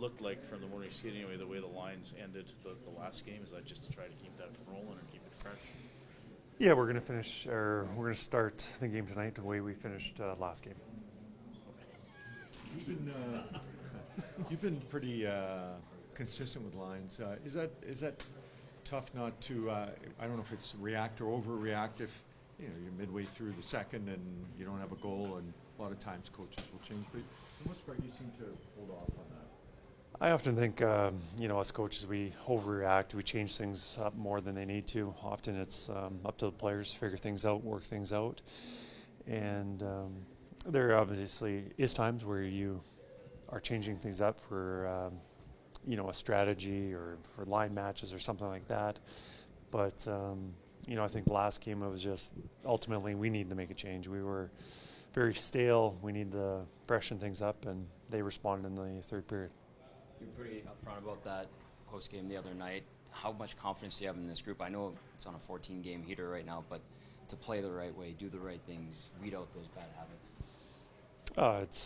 looked like from the morning skate anyway, the way the lines ended the last game, is that just to try to keep that rolling or keep it fresh? Yeah, we're gonna start the game tonight the way we finished last game. You've been pretty consistent with lines. Is that tough not to? I don't know if it's react or overreact if you're midway through the second and you don't have a goal, and a lot of times coaches will change. But for the most part, you seem to hold off on that. I often think, us coaches, we overreact. We change things up more than they need to. Often it's up to the players to figure things out, work things out. And there obviously is times where you are changing things up for, a strategy or for line matches or something like that. But, I think the last game it was just ultimately we need to make a change. We were very stale. We need to freshen things up, and they responded in the third period. You're pretty upfront about that post-game the other night. How much confidence do you have in this group? I know it's on a 14-game heater right now, but to play the right way, do the right things, weed out those bad habits.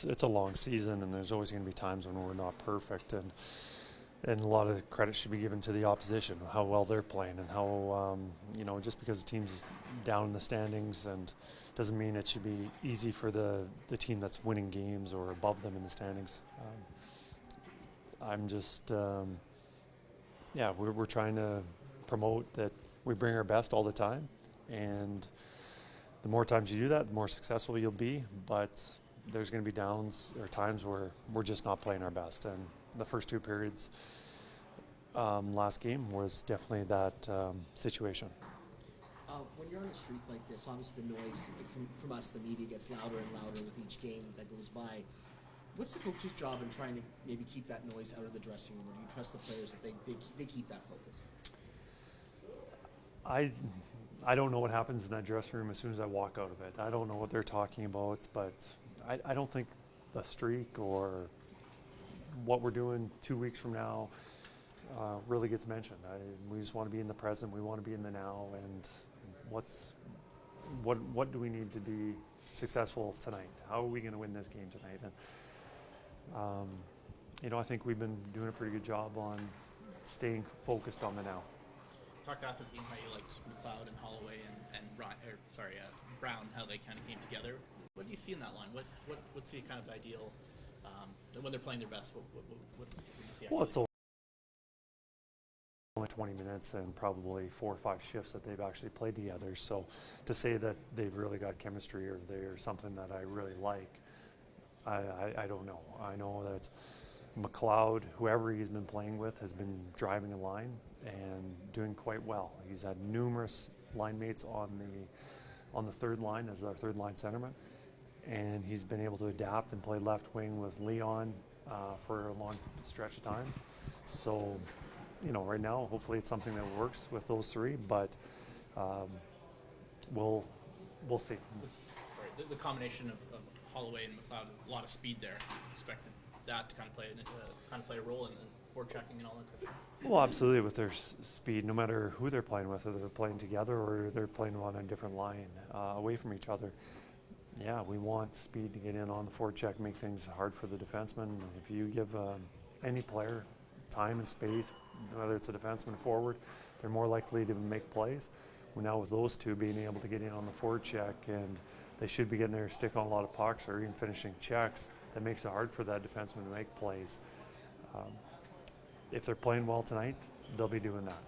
It's a long season, and there's always going to be times when we're not perfect, and a lot of credit should be given to the opposition, how well they're playing, and how just because the team's down in the standings and doesn't mean it should be easy for the team that's winning games or above them in the standings. I'm just, we're trying to promote that we bring our best all the time, and the more times you do that, the more successful you'll be, but there's going to be downs or times where we're just not playing our best, and the first two periods last game was definitely that situation. When you're on a streak like this, obviously the noise from us, the media, gets louder and louder with each game that goes by. What's the coach's job in trying to maybe keep that noise out of the dressing room? Or do you trust the players that they keep that focus? I don't know what happens in that dressing room as soon as I walk out of it. I don't know what they're talking about, but I don't think the streak or what we're doing 2 weeks from now really gets mentioned. We just want to be in the present. We want to be in the now. And what do we need to be successful tonight? How are we going to win this game tonight? And I think we've been doing a pretty good job on staying focused on the now. Talked after the game how you liked McLeod and Holloway and Brown, how they kind of came together. What do you see in that line? What's the kind of ideal when they're playing their best? What do you see? Well, it's only 20 minutes and probably 4 or 5 shifts that they've actually played together. So to say that they've really got chemistry or they're something that I really like, I don't know. I know that McLeod, whoever he's been playing with, has been driving a line and doing quite well. He's had numerous line mates on the third line as our third line centerman, and he's been able to adapt and play left wing with Leon for a long stretch of time. So, right now, hopefully it's something that works with those three, but we'll see. Right. The combination of Holloway and McLeod, a lot of speed there. Expected that to kind of play a role in forechecking and all that type of stuff. Well, absolutely, with their speed, no matter who they're playing with, whether they're playing together or they're playing on a different line away from each other. Yeah, we want speed to get in on the forecheck, make things hard for the defenseman. If you give any player time and space, whether it's a defenseman or forward, they're more likely to make plays. Well, now with those two being able to get in on the forecheck, and they should be getting their stick on a lot of pucks or even finishing checks, that makes it hard for that defenseman to make plays. If they're playing well tonight, they'll be doing that.